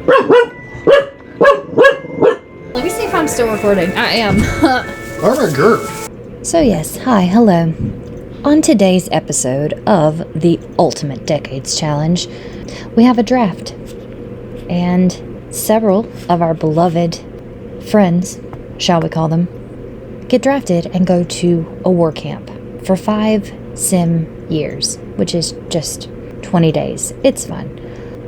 Let me see if I'm still recording. I am. Oh my god. So yes, hi, hello. On today's episode of the Ultimate Decades Challenge, we have a draft. And several of our beloved friends, shall we call them, get drafted and go to a war camp for 5 sim years, which is just 20 days. It's fun.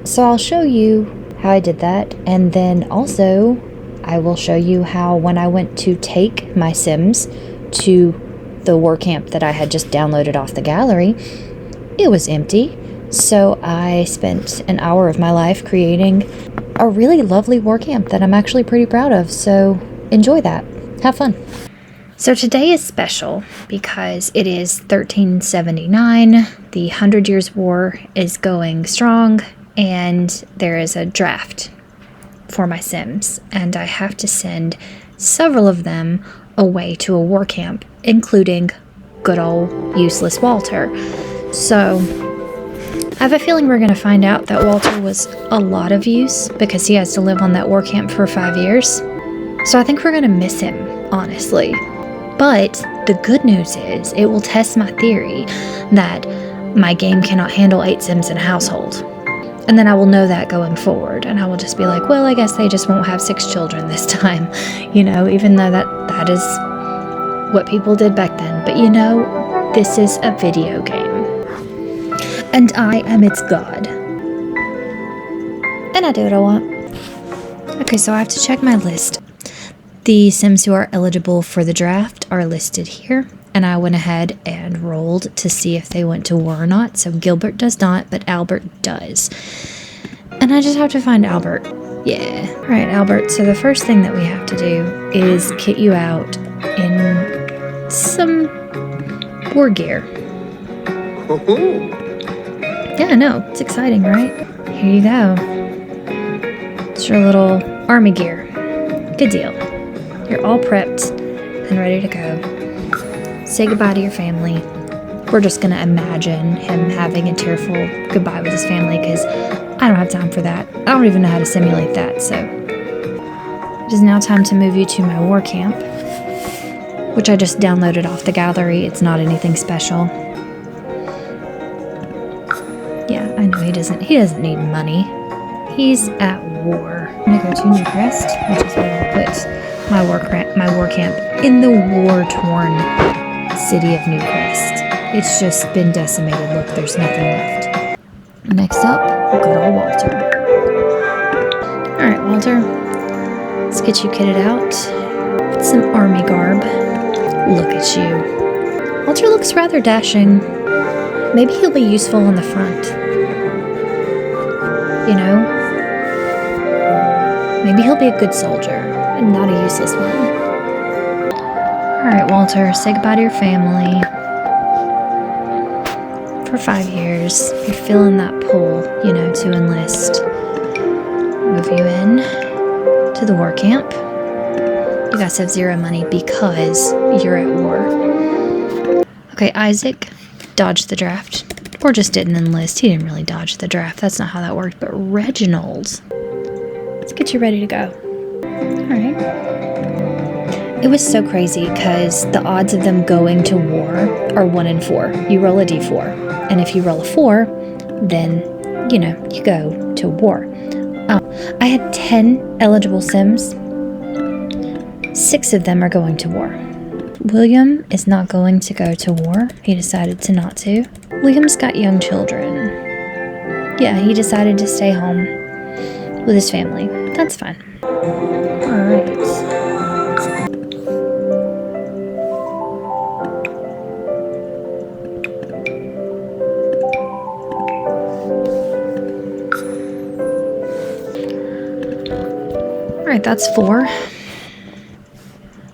So I'll show you how I did that, and then also I will show you how when I went to take my Sims to the war camp that I had just downloaded off the gallery, it was empty. So I spent an hour of my life creating a really lovely war camp that I'm actually pretty proud of. So enjoy that. Have fun. So today is special because it is 1379. The 100 Years' War is going strong, and there is a draft for my Sims, and I have to send several of them away to a war camp, including good old useless Walter. So I have a feeling we're going to find out that Walter was a lot of use because he has to live on that war camp for 5 years. So I think we're going to miss him, honestly. But the good news is it will test my theory that my game cannot handle 8 Sims in a household. And then I will know that going forward, and I will just be like, well, I guess they just won't have 6 children this time, even though that is what people did back then. But this is a video game, and I am its god, and I do what I want. Okay, so I have to check my list. The Sims who are eligible for the draft are listed here, and I went ahead and rolled to see if they went to war or not. So Gilbert does not, but Albert does. And I just have to find Albert. Yeah. All right, Albert. So the first thing that we have to do is kit you out in some war gear. Yeah, I know. It's exciting, right? Here you go. It's your little army gear. Good deal. You're all prepped and ready to go. Say goodbye to your family. We're just going to imagine him having a tearful goodbye with his family because I don't have time for that. I don't even know how to simulate that. So it is now time to move you to my war camp, which I just downloaded off the gallery. It's not anything special. Yeah, I know he doesn't need money. He's at war. I'm going to go to Newcrest, which is where I'll put my war camp in the war-torn city of Newcrest. It's just been decimated. Look, there's nothing left. Next up, good old Walter. Alright, Walter. Let's get you kitted out. Put some army garb. Look at you. Walter looks rather dashing. Maybe he'll be useful on the front. Maybe he'll be a good soldier and not a useless one. Alright, Walter, say goodbye to your family. For 5 years, you're feeling that pull, to enlist. Move you in to the war camp. You guys have 0 money because you're at war. Okay, Isaac dodged the draft. Or just didn't enlist. He didn't really dodge the draft. That's not how that worked. But Reginald, let's get you ready to go. Alright. It was so crazy because the odds of them going to war are 1 in 4. You roll a d4. And if you roll a 4, then, you go to war. I had 10 eligible Sims. 6 of them are going to war. William is not going to go to war. He decided to not to. William's got young children. Yeah, he decided to stay home with his family. That's fine. Alright. Alright, that's 4.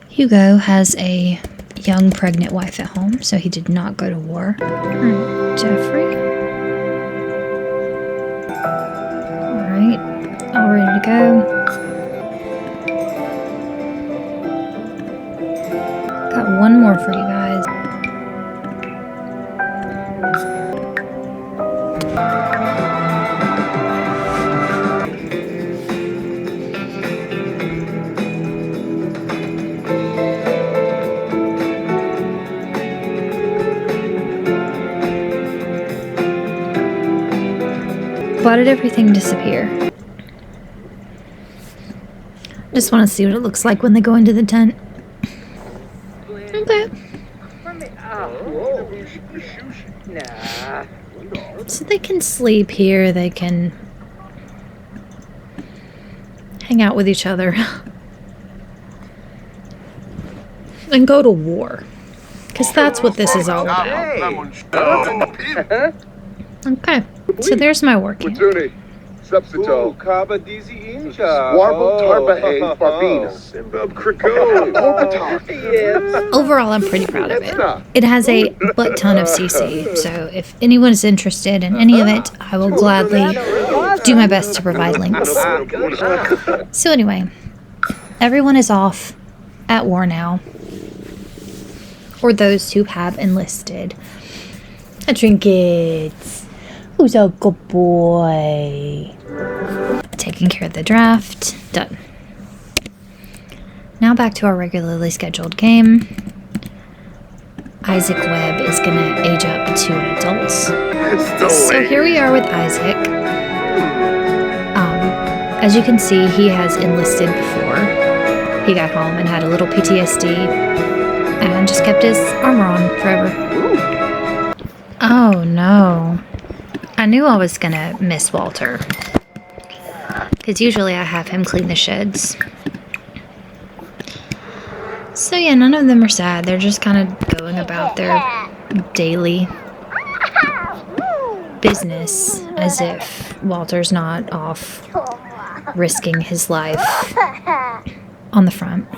Hugo has a young pregnant wife at home, so he did not go to war. Alright, Jeffrey. Alright, all ready to go. Got one more for you guys. How did everything disappear? Just want to see what it looks like when they go into the tent. Okay. So they can sleep here, they can hang out with each other. And go to war. Because that's what this is all about. Okay, so there's my work camp. Substitute. Overall, I'm pretty proud of it. It has a butt ton of CC, so if anyone is interested in any of it, I will gladly do my best to provide links. So anyway, everyone is off at war now. Or those who have enlisted. Trinkets. Who's a good boy? Taking care of the draft. Done. Now back to our regularly scheduled game. Isaac Webb is going to age up to an adult. So here we are with Isaac. As you can see, he has enlisted before. He got home and had a little PTSD and just kept his armor on forever. Oh no. I knew I was gonna miss Walter. Because usually I have him clean the sheds. So yeah, none of them are sad. They're just kind of going about their daily business as if Walter's not off risking his life on the front.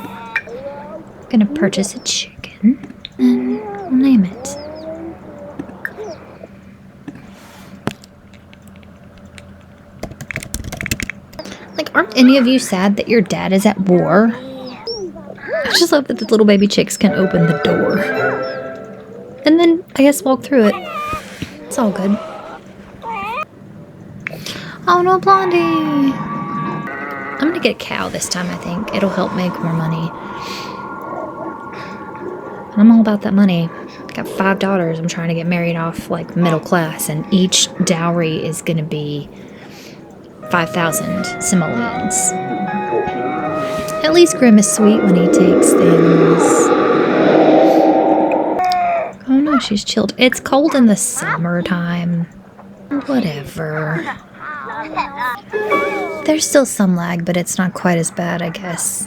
Gonna purchase a chicken and we'll name it. Like, aren't any of you sad that your dad is at war? I just love that the little baby chicks can open the door. And then, I guess, walk through it. It's all good. Oh no, Blondie! I'm gonna get a cow this time, I think. It'll help make more money. And I'm all about that money. Got 5 daughters. I'm trying to get married off, like, middle class. And each dowry is gonna be 5,000 simoleons. At least Grim is sweet when he takes things. Oh no, she's chilled. It's cold in the summertime. Whatever. There's still some lag, but it's not quite as bad, I guess.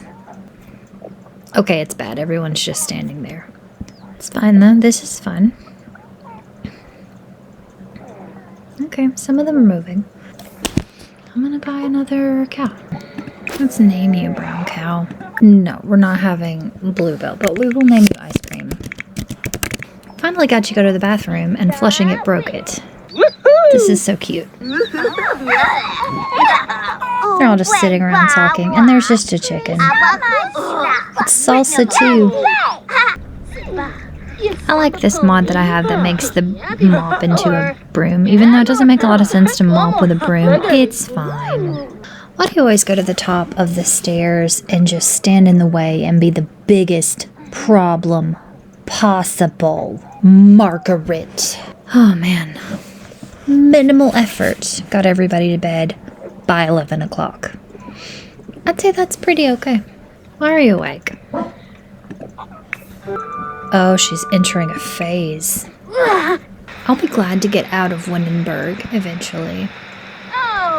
Okay, it's bad. Everyone's just standing there. It's fine though. This is fun. Okay, some of them are moving. I'm gonna buy another cow. Let's name you Brown Cow. No, we're not having Bluebell, but we will name you Ice Cream. Finally got you to go to the bathroom, and flushing it broke it. This is so cute. They're all just sitting around talking, and there's just a chicken. It's Salsa too. I like this mod that I have that makes the mop into a broom. Even though it doesn't make a lot of sense to mop with a broom, it's fine. Why do you always go to the top of the stairs and just stand in the way and be the biggest problem possible? Margaret. Oh man. Minimal effort got everybody to bed by 11 o'clock. I'd say that's pretty okay. Why are you awake? Oh, she's entering a phase. I'll be glad to get out of Windenburg eventually.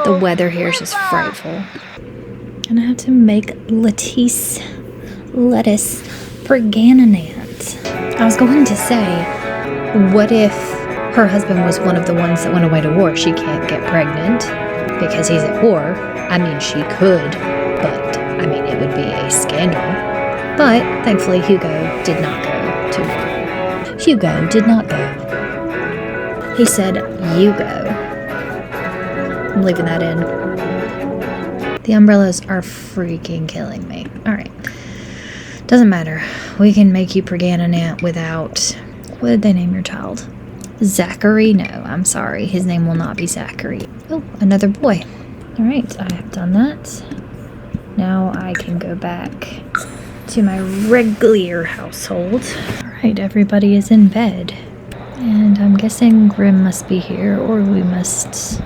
The weather here is just frightful. Gonna have to make lettuce for Ganonant. I was going to say, what if her husband was one of the ones that went away to war? She can't get pregnant because he's at war. I mean, she could, but I mean, it would be a scandal. But thankfully, Hugo did not go to war. Hugo did not go. He said, "You go." I'm leaving that in. The umbrellas are freaking killing me. Alright. Doesn't matter. We can make you Preganonant without... What did they name your child? Zachary? No, I'm sorry. His name will not be Zachary. Oh, another boy. Alright, I have done that. Now I can go back to my regular household. Alright, everybody is in bed. And I'm guessing Grim must be here, or we must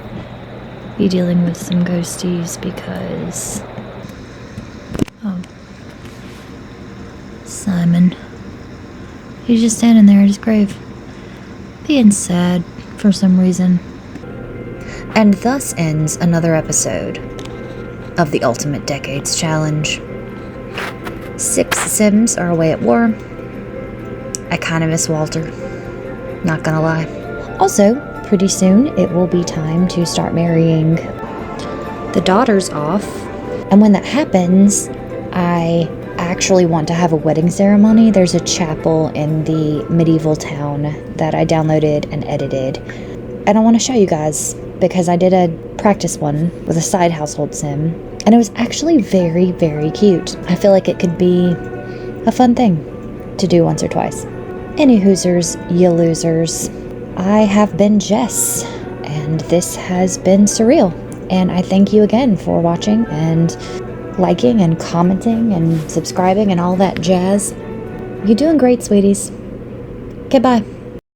be dealing with some ghosties because... Oh. Simon. He's just standing there at his grave, being sad for some reason. And thus ends another episode of the Ultimate Decades Challenge. 6 Sims are away at war. I kind of miss Walter, not gonna lie. Also, pretty soon it will be time to start marrying the daughters off. And when that happens, I actually want to have a wedding ceremony. There's a chapel in the medieval town that I downloaded and edited. And I want to show you guys because I did a practice one with a side household sim. And it was actually very, very cute. I feel like it could be a fun thing to do once or twice. Any hoosers, you losers. I have been Jess, and this has been Surreal. And I thank you again for watching and liking and commenting and subscribing and all that jazz. You're doing great, sweeties. Okay, bye.